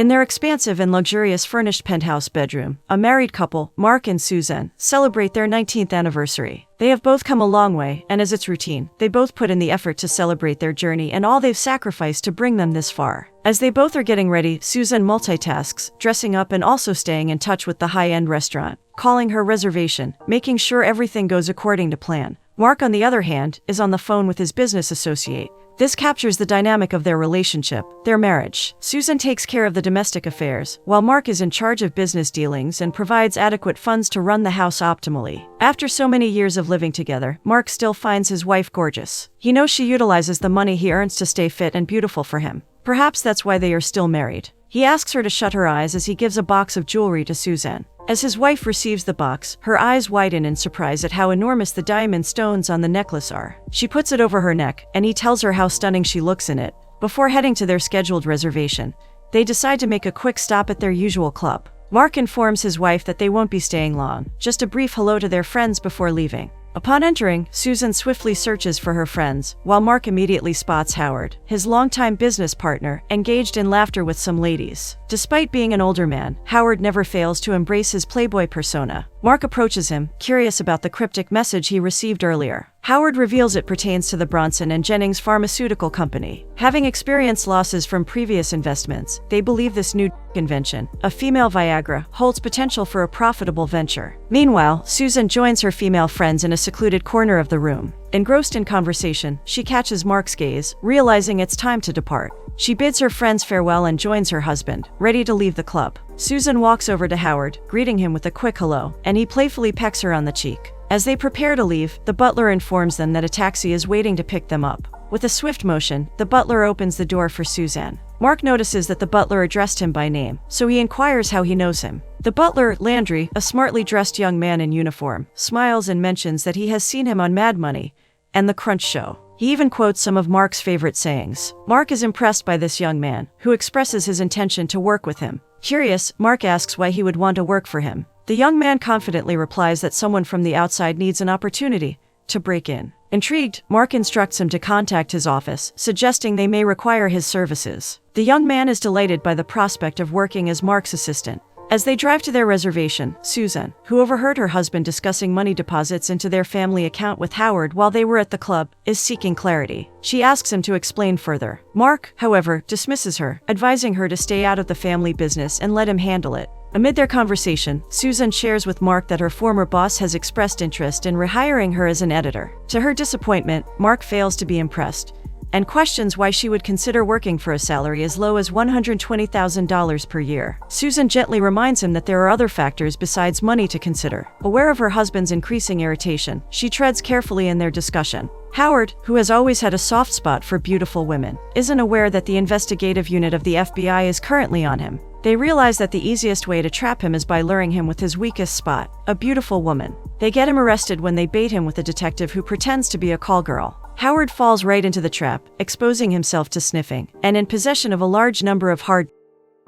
In their expansive and luxurious furnished penthouse bedroom, a married couple, Mark and Susan, celebrate their 19th anniversary. They have both come a long way, and as it's routine, they both put in the effort to celebrate their journey and all they've sacrificed to bring them this far. As they both are getting ready, Susan multitasks, dressing up and also staying in touch with the high-end restaurant, calling her reservation, making sure everything goes according to plan. Mark, on the other hand, is on the phone with his business associate. This captures the dynamic of their relationship, their marriage. Susan takes care of the domestic affairs, while Mark is in charge of business dealings and provides adequate funds to run the house optimally. After so many years of living together, Mark still finds his wife gorgeous. He knows she utilizes the money he earns to stay fit and beautiful for him. Perhaps that's why they are still married. He asks her to shut her eyes as he gives a box of jewelry to Susan. As his wife receives the box, her eyes widen in surprise at how enormous the diamond stones on the necklace are. She puts it over her neck, and he tells her how stunning she looks in it. Before heading to their scheduled reservation, they decide to make a quick stop at their usual club. Mark informs his wife that they won't be staying long, just a brief hello to their friends before leaving. Upon entering, Susan swiftly searches for her friends, while Mark immediately spots Howard, his longtime business partner, engaged in laughter with some ladies. Despite being an older man, Howard never fails to embrace his playboy persona. Mark approaches him, curious about the cryptic message he received earlier. Howard reveals it pertains to the Bronson and Jennings pharmaceutical company. Having experienced losses from previous investments, they believe this new invention, a female Viagra, holds potential for a profitable venture. Meanwhile, Susan joins her female friends in a secluded corner of the room. Engrossed in conversation, she catches Mark's gaze, realizing it's time to depart. She bids her friends farewell and joins her husband, ready to leave the club. Susan walks over to Howard, greeting him with a quick hello, and he playfully pecks her on the cheek. As they prepare to leave, the butler informs them that a taxi is waiting to pick them up. With a swift motion, the butler opens the door for Susan. Mark notices that the butler addressed him by name, so he inquires how he knows him. The butler, Landry, a smartly dressed young man in uniform, smiles and mentions that he has seen him on Mad Money and The Crunch Show. He even quotes some of Mark's favorite sayings. Mark is impressed by this young man, who expresses his intention to work with him. Curious, Mark asks why he would want to work for him. The young man confidently replies that someone from the outside needs an opportunity to break in. Intrigued, Mark instructs him to contact his office, suggesting they may require his services. The young man is delighted by the prospect of working as Mark's assistant. As they drive to their reservation, Susan, who overheard her husband discussing money deposits into their family account with Howard while they were at the club, is seeking clarity. She asks him to explain further. Mark, however, dismisses her, advising her to stay out of the family business and let him handle it. Amid their conversation, Susan shares with Mark that her former boss has expressed interest in rehiring her as an editor. To her disappointment, Mark fails to be impressed and questions why she would consider working for a salary as low as $120,000 per year. Susan gently reminds him that there are other factors besides money to consider. Aware of her husband's increasing irritation, she treads carefully in their discussion. Howard, who has always had a soft spot for beautiful women, isn't aware that the investigative unit of the FBI is currently on him. They realize that the easiest way to trap him is by luring him with his weakest spot, a beautiful woman. They get him arrested when they bait him with a detective who pretends to be a call girl. Howard falls right into the trap, exposing himself to sniffing, and in possession of a large number of hard.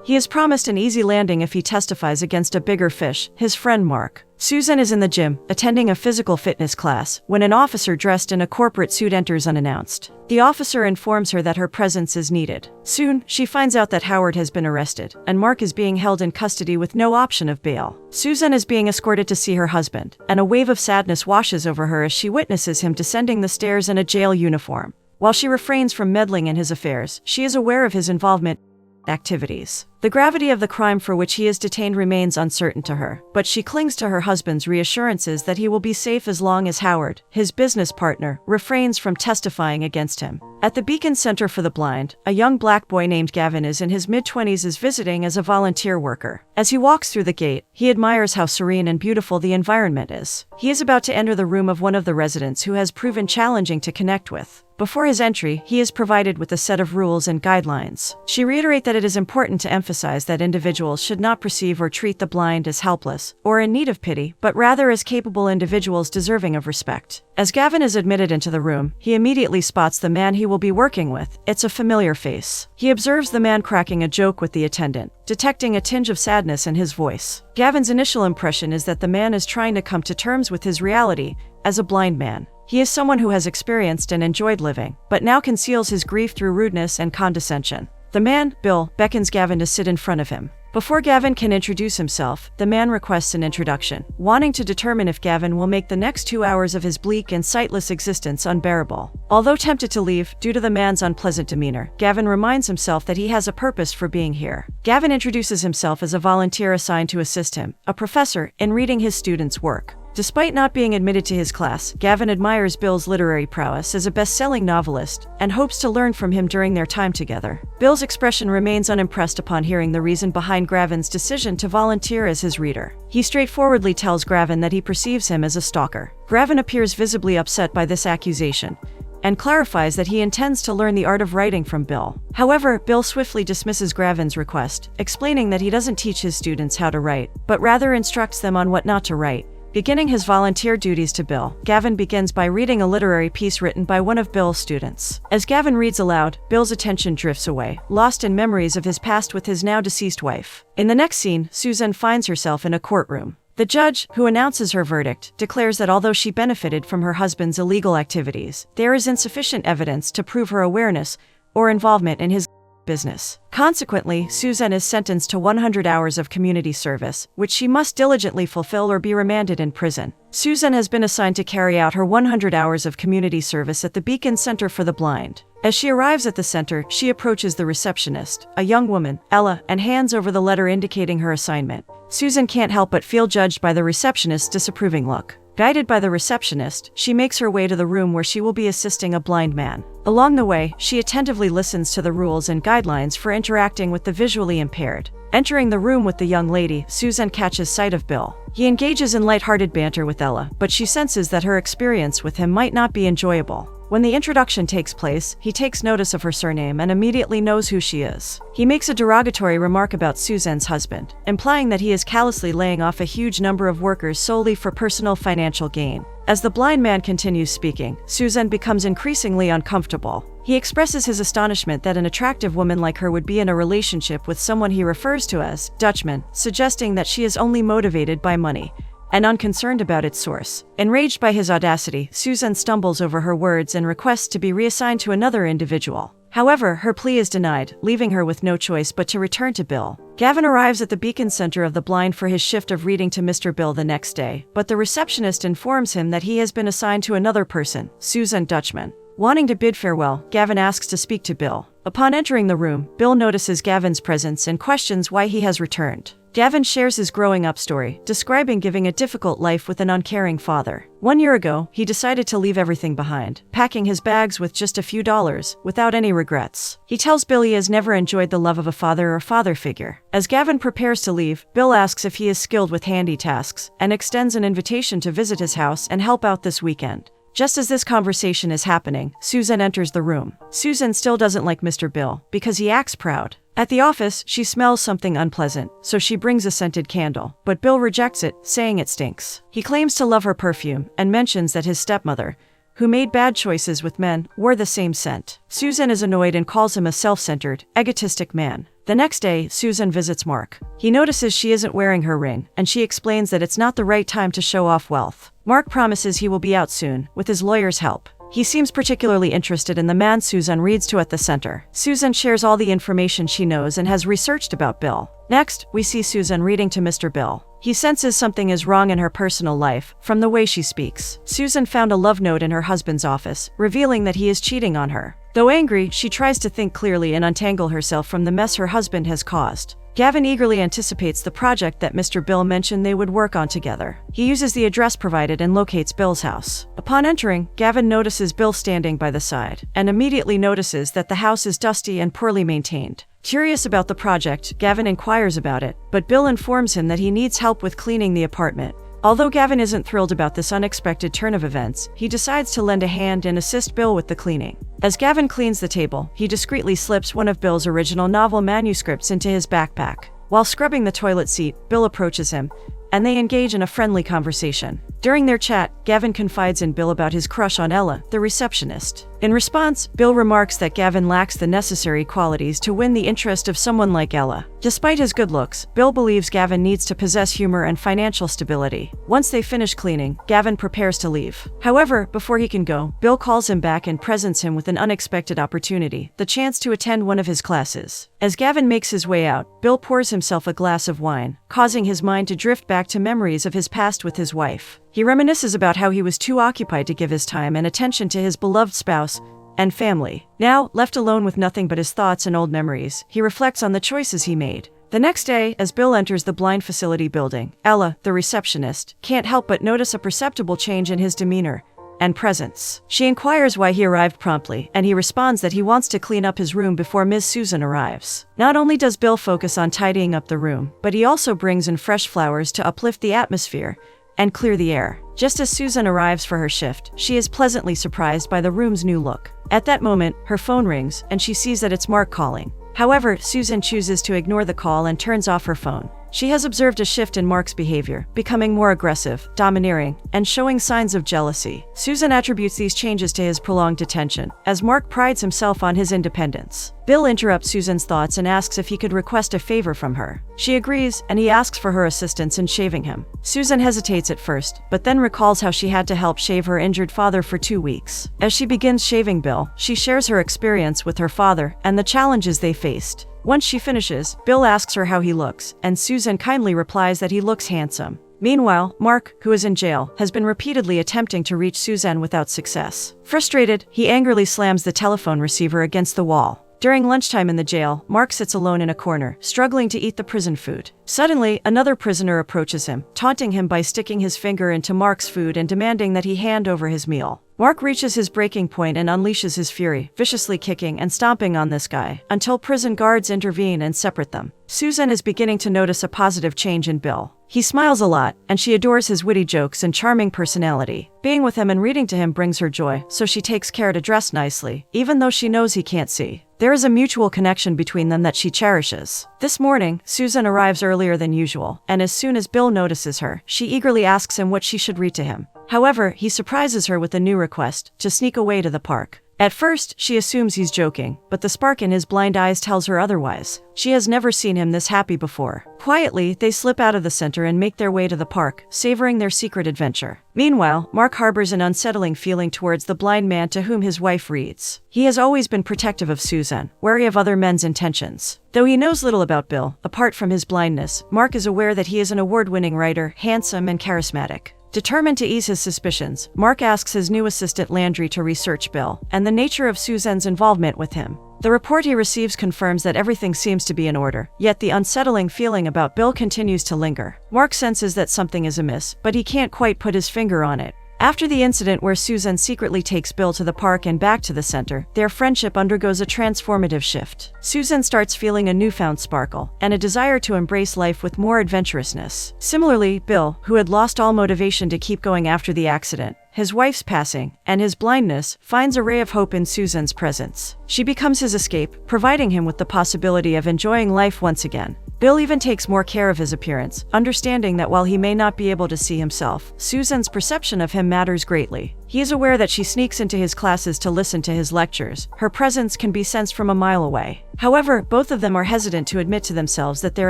He is promised an easy landing if he testifies against a bigger fish, his friend Mark. Susan is in the gym, attending a physical fitness class, when an officer dressed in a corporate suit enters unannounced. The officer informs her that her presence is needed. Soon, she finds out that Howard has been arrested, and Mark is being held in custody with no option of bail. Susan is being escorted to see her husband, and a wave of sadness washes over her as she witnesses him descending the stairs in a jail uniform. While she refrains from meddling in his affairs, she is aware of his involvement activities. The gravity of the crime for which he is detained remains uncertain to her, but she clings to her husband's reassurances that he will be safe as long as Howard, his business partner, refrains from testifying against him. At the Beacon Center for the Blind, a young black boy named Gavin is in his mid-20s is visiting as a volunteer worker. As he walks through the gate, he admires how serene and beautiful the environment is. He is about to enter the room of one of the residents who has proven challenging to connect with. Before his entry, he is provided with a set of rules and guidelines. She reiterates that it is important to emphasize that individuals should not perceive or treat the blind as helpless or in need of pity, but rather as capable individuals deserving of respect. As Gavin is admitted into the room, he immediately spots the man he will be working with. It's a familiar face. He observes the man cracking a joke with the attendant, detecting a tinge of sadness in his voice. Gavin's initial impression is that the man is trying to come to terms with his reality as a blind man. He is someone who has experienced and enjoyed living, but now conceals his grief through rudeness and condescension. The man, Bill, beckons Gavin to sit in front of him. Before Gavin can introduce himself, the man requests an introduction, wanting to determine if Gavin will make the next 2 hours of his bleak and sightless existence unbearable. Although tempted to leave due to the man's unpleasant demeanor, Gavin reminds himself that he has a purpose for being here. Gavin introduces himself as a volunteer assigned to assist him, a professor, in reading his students' work. Despite not being admitted to his class, Gavin admires Bill's literary prowess as a best-selling novelist and hopes to learn from him during their time together. Bill's expression remains unimpressed upon hearing the reason behind Gavin's decision to volunteer as his reader. He straightforwardly tells Gavin that he perceives him as a stalker. Gavin appears visibly upset by this accusation and clarifies that he intends to learn the art of writing from Bill. However, Bill swiftly dismisses Gavin's request, explaining that he doesn't teach his students how to write, but rather instructs them on what not to write. Beginning his volunteer duties to Bill, Gavin begins by reading a literary piece written by one of Bill's students. As Gavin reads aloud, Bill's attention drifts away, lost in memories of his past with his now deceased wife. In the next scene, Susan finds herself in a courtroom. The judge, who announces her verdict, declares that although she benefited from her husband's illegal activities, there is insufficient evidence to prove her awareness or involvement in his business. Consequently, Susan is sentenced to 100 hours of community service, which she must diligently fulfill or be remanded in prison. Susan has been assigned to carry out her 100 hours of community service at the Beacon Center for the Blind. As she arrives at the center, she approaches the receptionist, a young woman, Ella, and hands over the letter indicating her assignment. Susan can't help but feel judged by the receptionist's disapproving look. Guided by the receptionist, she makes her way to the room where she will be assisting a blind man. Along the way, she attentively listens to the rules and guidelines for interacting with the visually impaired. Entering the room with the young lady, Susan catches sight of Bill. He engages in lighthearted banter with Ella, but she senses that her experience with him might not be enjoyable. When the introduction takes place, he takes notice of her surname and immediately knows who she is. He makes a derogatory remark about Susan's husband, implying that he is callously laying off a huge number of workers solely for personal financial gain. As the blind man continues speaking, Susan becomes increasingly uncomfortable. He expresses his astonishment that an attractive woman like her would be in a relationship with someone he refers to as Dutchman, suggesting that she is only motivated by money and unconcerned about its source. Enraged by his audacity, Susan stumbles over her words and requests to be reassigned to another individual. However, her plea is denied, leaving her with no choice but to return to Bill. Gavin arrives at the Beacon Center of the Blind for his shift of reading to Mr. Bill the next day, but the receptionist informs him that he has been assigned to another person, Susan Dutchman. Wanting to bid farewell, Gavin asks to speak to Bill. Upon entering the room, Bill notices Gavin's presence and questions why he has returned. Gavin shares his growing up story, describing giving a difficult life with an uncaring father. 1 year ago, he decided to leave everything behind, packing his bags with just a few dollars, without any regrets. He tells Bill he has never enjoyed the love of a father or father figure. As Gavin prepares to leave, Bill asks if he is skilled with handy tasks, and extends an invitation to visit his house and help out this weekend. Just as this conversation is happening, Susan enters the room. Susan still doesn't like Mr. Bill, because he acts proud. At the office, she smells something unpleasant, so she brings a scented candle, but Bill rejects it, saying it stinks. He claims to love her perfume, and mentions that his stepmother, who made bad choices with men, wore the same scent. Susan is annoyed and calls him a self-centered, egotistic man. The next day, Susan visits Mark. He notices she isn't wearing her ring, and she explains that it's not the right time to show off wealth. Mark promises he will be out soon, with his lawyer's help. He seems particularly interested in the man Susan reads to at the center. Susan shares all the information she knows and has researched about Bill. Next, we see Susan reading to Mr. Bill. He senses something is wrong in her personal life, from the way she speaks. Susan found a love note in her husband's office, revealing that he is cheating on her. Though angry, she tries to think clearly and untangle herself from the mess her husband has caused. Gavin eagerly anticipates the project that Mr. Bill mentioned they would work on together. He uses the address provided and locates Bill's house. Upon entering, Gavin notices Bill standing by the side, and immediately notices that the house is dusty and poorly maintained. Curious about the project, Gavin inquires about it, but Bill informs him that he needs help with cleaning the apartment. Although Gavin isn't thrilled about this unexpected turn of events, he decides to lend a hand and assist Bill with the cleaning. As Gavin cleans the table, he discreetly slips one of Bill's original novel manuscripts into his backpack. While scrubbing the toilet seat, Bill approaches him, and they engage in a friendly conversation. During their chat, Gavin confides in Bill about his crush on Ella, the receptionist. In response, Bill remarks that Gavin lacks the necessary qualities to win the interest of someone like Ella. Despite his good looks, Bill believes Gavin needs to possess humor and financial stability. Once they finish cleaning, Gavin prepares to leave. However, before he can go, Bill calls him back and presents him with an unexpected opportunity, the chance to attend one of his classes. As Gavin makes his way out, Bill pours himself a glass of wine, causing his mind to drift back to memories of his past with his wife. He reminisces about how he was too occupied to give his time and attention to his beloved spouse and family. Now, left alone with nothing but his thoughts and old memories, he reflects on the choices he made. The next day, as Bill enters the blind facility building, Ella, the receptionist, can't help but notice a perceptible change in his demeanor and presence. She inquires why he arrived promptly, and he responds that he wants to clean up his room before Ms. Susan arrives. Not only does Bill focus on tidying up the room, but he also brings in fresh flowers to uplift the atmosphere and clear the air. Just as Susan arrives for her shift, she is pleasantly surprised by the room's new look. At that moment, her phone rings, and she sees that it's Mark calling. However, Susan chooses to ignore the call and turns off her phone. She has observed a shift in Mark's behavior, becoming more aggressive, domineering, and showing signs of jealousy. Susan attributes these changes to his prolonged detention, as Mark prides himself on his independence. Bill interrupts Susan's thoughts and asks if he could request a favor from her. She agrees, and he asks for her assistance in shaving him. Susan hesitates at first, but then recalls how she had to help shave her injured father for 2 weeks. As she begins shaving Bill, she shares her experience with her father and the challenges they faced. Once she finishes, Bill asks her how he looks, and Susan kindly replies that he looks handsome. Meanwhile, Mark, who is in jail, has been repeatedly attempting to reach Susan without success. Frustrated, he angrily slams the telephone receiver against the wall. During lunchtime in the jail, Mark sits alone in a corner, struggling to eat the prison food. Suddenly, another prisoner approaches him, taunting him by sticking his finger into Mark's food and demanding that he hand over his meal. Mark reaches his breaking point and unleashes his fury, viciously kicking and stomping on this guy, until prison guards intervene and separate them. Susan is beginning to notice a positive change in Bill. He smiles a lot, and she adores his witty jokes and charming personality. Being with him and reading to him brings her joy, so she takes care to dress nicely, even though she knows he can't see. There is a mutual connection between them that she cherishes. This morning, Susan arrives earlier than usual, and as soon as Bill notices her, she eagerly asks him what she should read to him. However, he surprises her with a new request, to sneak away to the park. At first, she assumes he's joking, but the spark in his blind eyes tells her otherwise. She has never seen him this happy before. Quietly, they slip out of the center and make their way to the park, savoring their secret adventure. Meanwhile, Mark harbors an unsettling feeling towards the blind man to whom his wife reads. He has always been protective of Susan, wary of other men's intentions. Though he knows little about Bill, apart from his blindness, Mark is aware that he is an award-winning writer, handsome and charismatic. Determined to ease his suspicions, Mark asks his new assistant Landry to research Bill and the nature of Susan's involvement with him. The report he receives confirms that everything seems to be in order, yet the unsettling feeling about Bill continues to linger. Mark senses that something is amiss, but he can't quite put his finger on it. After the incident where Susan secretly takes Bill to the park and back to the center, their friendship undergoes a transformative shift. Susan starts feeling a newfound sparkle and a desire to embrace life with more adventurousness. Similarly, Bill, who had lost all motivation to keep going after the accident, his wife's passing, and his blindness, finds a ray of hope in Susan's presence. She becomes his escape, providing him with the possibility of enjoying life once again. Bill even takes more care of his appearance, understanding that while he may not be able to see himself, Susan's perception of him matters greatly. He is aware that she sneaks into his classes to listen to his lectures. Her presence can be sensed from a mile away. However, both of them are hesitant to admit to themselves that their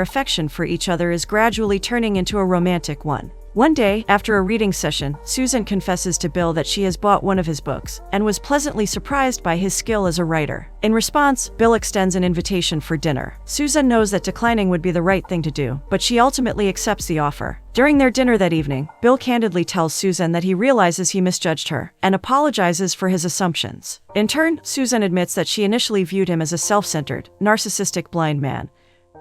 affection for each other is gradually turning into a romantic one. One day, after a reading session, Susan confesses to Bill that she has bought one of his books and was pleasantly surprised by his skill as a writer. In response, Bill extends an invitation for dinner. Susan knows that declining would be the right thing to do, but she ultimately accepts the offer. During their dinner that evening, Bill candidly tells Susan that he realizes he misjudged her and apologizes for his assumptions. In turn, Susan admits that she initially viewed him as a self-centered, narcissistic blind man,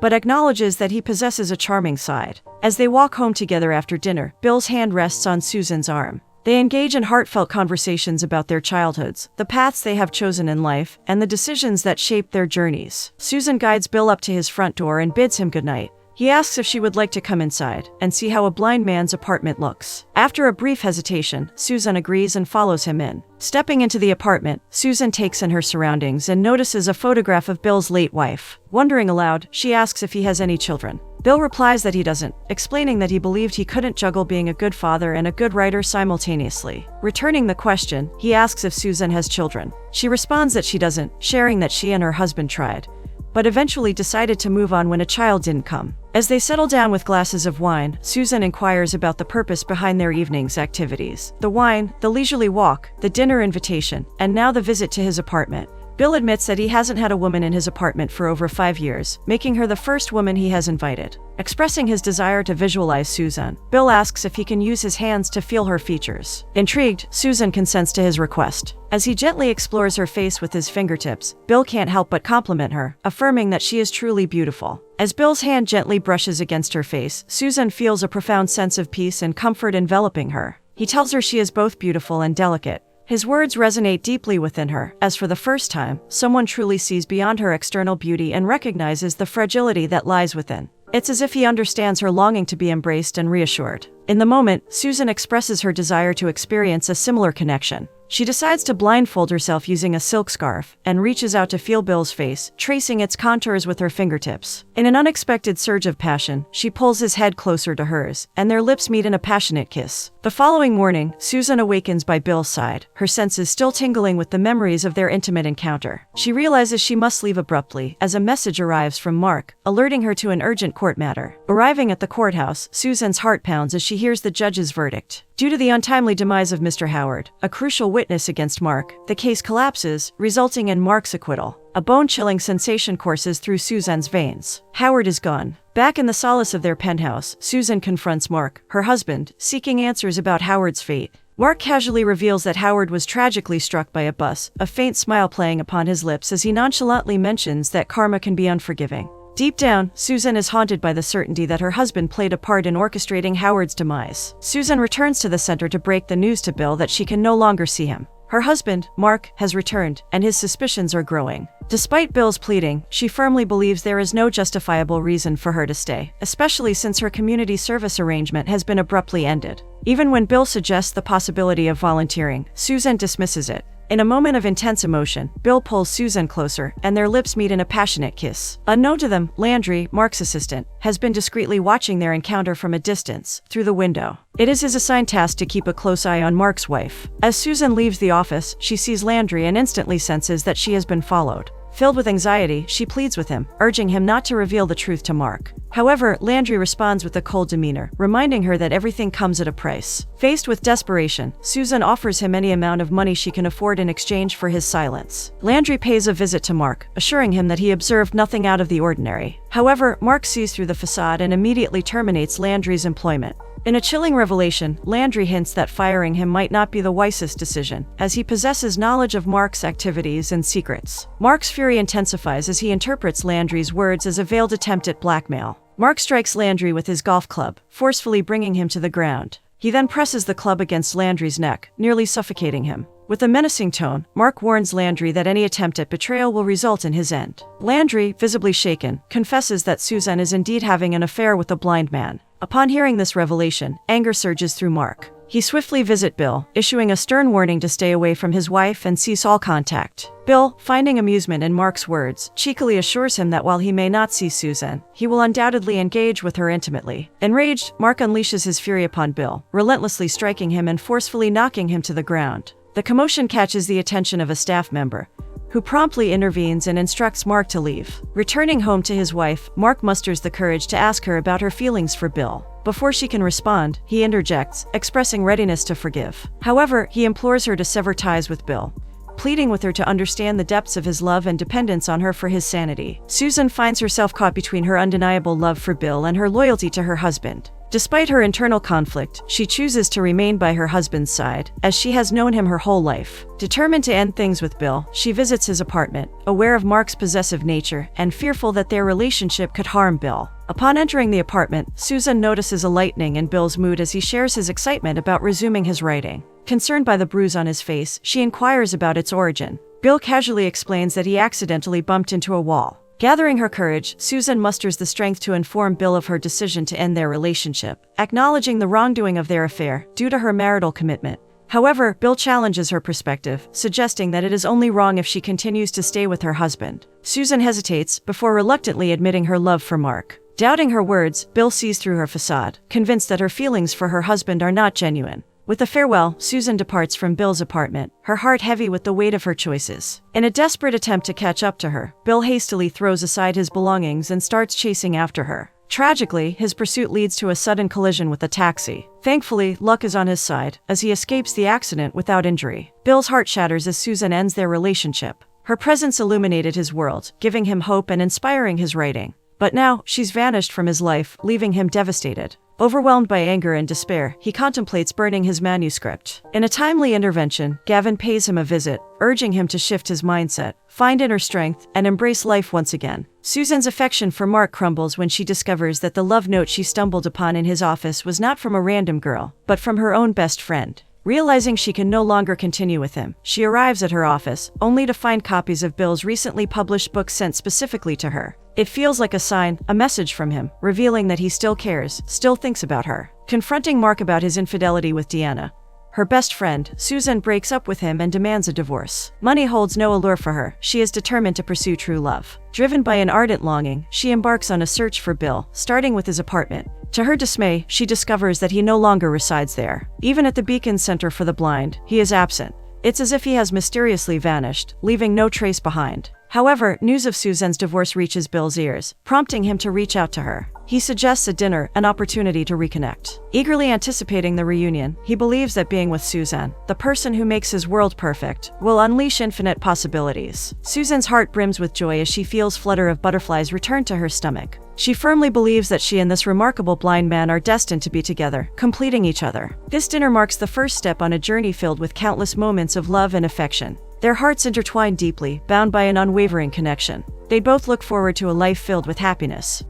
but acknowledges that he possesses a charming side. As they walk home together after dinner, Bill's hand rests on Susan's arm. They engage in heartfelt conversations about their childhoods, the paths they have chosen in life, and the decisions that shaped their journeys. Susan guides Bill up to his front door and bids him goodnight, He asks if she would like to come inside and see how a blind man's apartment looks. After a brief hesitation, Susan agrees and follows him in. Stepping into the apartment, Susan takes in her surroundings and notices a photograph of Bill's late wife. Wondering aloud, she asks if he has any children. Bill replies that he doesn't, explaining that he believed he couldn't juggle being a good father and a good writer simultaneously. Returning the question, he asks if Susan has children. She responds that she doesn't, sharing that she and her husband tried, but eventually decided to move on when a child didn't come. As they settle down with glasses of wine, Susan inquires about the purpose behind their evening's activities. The wine, the leisurely walk, the dinner invitation, and now the visit to his apartment. Bill admits that he hasn't had a woman in his apartment for over 5 years, making her the first woman he has invited. Expressing his desire to visualize Susan, Bill asks if he can use his hands to feel her features. Intrigued, Susan consents to his request. As he gently explores her face with his fingertips, Bill can't help but compliment her, affirming that she is truly beautiful. As Bill's hand gently brushes against her face, Susan feels a profound sense of peace and comfort enveloping her. He tells her she is both beautiful and delicate. His words resonate deeply within her, as for the first time, someone truly sees beyond her external beauty and recognizes the fragility that lies within. It's as if he understands her longing to be embraced and reassured. In the moment, Susan expresses her desire to experience a similar connection. She decides to blindfold herself using a silk scarf and reaches out to feel Bill's face, tracing its contours with her fingertips. In an unexpected surge of passion, she pulls his head closer to hers, and their lips meet in a passionate kiss. The following morning, Susan awakens by Bill's side, her senses still tingling with the memories of their intimate encounter. She realizes she must leave abruptly as a message arrives from Mark, alerting her to an urgent court matter. Arriving at the courthouse, Susan's heart pounds as she hears the judge's verdict. Due to the untimely demise of Mr. Howard, a crucial witness against Mark, the case collapses, resulting in Mark's acquittal. A bone-chilling sensation courses through Susan's veins. Howard is gone. Back in the solace of their penthouse, Susan confronts Mark, her husband, seeking answers about Howard's fate. Mark casually reveals that Howard was tragically struck by a bus, a faint smile playing upon his lips as he nonchalantly mentions that karma can be unforgiving. Deep down, Susan is haunted by the certainty that her husband played a part in orchestrating Howard's demise. Susan returns to the center to break the news to Bill that she can no longer see him. Her husband, Mark, has returned, and his suspicions are growing. Despite Bill's pleading, she firmly believes there is no justifiable reason for her to stay, especially since her community service arrangement has been abruptly ended. Even when Bill suggests the possibility of volunteering, Susan dismisses it. In a moment of intense emotion, Bill pulls Susan closer, and their lips meet in a passionate kiss. Unknown to them, Landry, Mark's assistant, has been discreetly watching their encounter from a distance, through the window. It is his assigned task to keep a close eye on Mark's wife. As Susan leaves the office, she sees Landry and instantly senses that she has been followed. Filled with anxiety, she pleads with him, urging him not to reveal the truth to Mark. However, Landry responds with a cold demeanor, reminding her that everything comes at a price. Faced with desperation, Susan offers him any amount of money she can afford in exchange for his silence. Landry pays a visit to Mark, assuring him that he observed nothing out of the ordinary. However, Mark sees through the facade and immediately terminates Landry's employment. In a chilling revelation, Landry hints that firing him might not be the wisest decision, as he possesses knowledge of Mark's activities and secrets. Mark's fury intensifies as he interprets Landry's words as a veiled attempt at blackmail. Mark strikes Landry with his golf club, forcefully bringing him to the ground. He then presses the club against Landry's neck, nearly suffocating him. With a menacing tone, Mark warns Landry that any attempt at betrayal will result in his end. Landry, visibly shaken, confesses that Susan is indeed having an affair with a blind man. Upon hearing this revelation, anger surges through Mark. He swiftly visits Bill, issuing a stern warning to stay away from his wife and cease all contact. Bill, finding amusement in Mark's words, cheekily assures him that while he may not see Susan, he will undoubtedly engage with her intimately. Enraged, Mark unleashes his fury upon Bill, relentlessly striking him and forcefully knocking him to the ground. The commotion catches the attention of a staff member, who promptly intervenes and instructs Mark to leave. Returning home to his wife, Mark musters the courage to ask her about her feelings for Bill. Before she can respond, he interjects, expressing readiness to forgive. However, he implores her to sever ties with Bill, pleading with her to understand the depths of his love and dependence on her for his sanity. Susan finds herself caught between her undeniable love for Bill and her loyalty to her husband. Despite her internal conflict, she chooses to remain by her husband's side, as she has known him her whole life. Determined to end things with Bill, she visits his apartment, aware of Mark's possessive nature and fearful that their relationship could harm Bill. Upon entering the apartment, Susan notices a lightening in Bill's mood as he shares his excitement about resuming his writing. Concerned by the bruise on his face, she inquires about its origin. Bill casually explains that he accidentally bumped into a wall. Gathering her courage, Susan musters the strength to inform Bill of her decision to end their relationship, acknowledging the wrongdoing of their affair due to her marital commitment. However, Bill challenges her perspective, suggesting that it is only wrong if she continues to stay with her husband. Susan hesitates, before reluctantly admitting her love for Mark. Doubting her words, Bill sees through her facade, convinced that her feelings for her husband are not genuine. With a farewell, Susan departs from Bill's apartment, her heart heavy with the weight of her choices. In a desperate attempt to catch up to her, Bill hastily throws aside his belongings and starts chasing after her. Tragically, his pursuit leads to a sudden collision with a taxi. Thankfully, luck is on his side, as he escapes the accident without injury. Bill's heart shatters as Susan ends their relationship. Her presence illuminated his world, giving him hope and inspiring his writing. But now, she's vanished from his life, leaving him devastated. Overwhelmed by anger and despair, he contemplates burning his manuscript. In a timely intervention, Gavin pays him a visit, urging him to shift his mindset, find inner strength, and embrace life once again. Susan's affection for Mark crumbles when she discovers that the love note she stumbled upon in his office was not from a random girl, but from her own best friend. Realizing she can no longer continue with him, she arrives at her office, only to find copies of Bill's recently published book sent specifically to her. It feels like a sign, a message from him, revealing that he still cares, still thinks about her. Confronting Mark about his infidelity with Deanna, her best friend, Susan breaks up with him and demands a divorce. Money holds no allure for her, she is determined to pursue true love. Driven by an ardent longing, she embarks on a search for Bill, starting with his apartment. To her dismay, she discovers that he no longer resides there. Even at the Beacon Center for the Blind, he is absent. It's as if he has mysteriously vanished, leaving no trace behind. However, news of Susan's divorce reaches Bill's ears, prompting him to reach out to her. He suggests a dinner, an opportunity to reconnect. Eagerly anticipating the reunion, he believes that being with Susan, the person who makes his world perfect, will unleash infinite possibilities. Susan's heart brims with joy as she feels flutter of butterflies return to her stomach. She firmly believes that she and this remarkable blind man are destined to be together, completing each other. This dinner marks the first step on a journey filled with countless moments of love and affection. Their hearts intertwine deeply, bound by an unwavering connection. They both look forward to a life filled with happiness.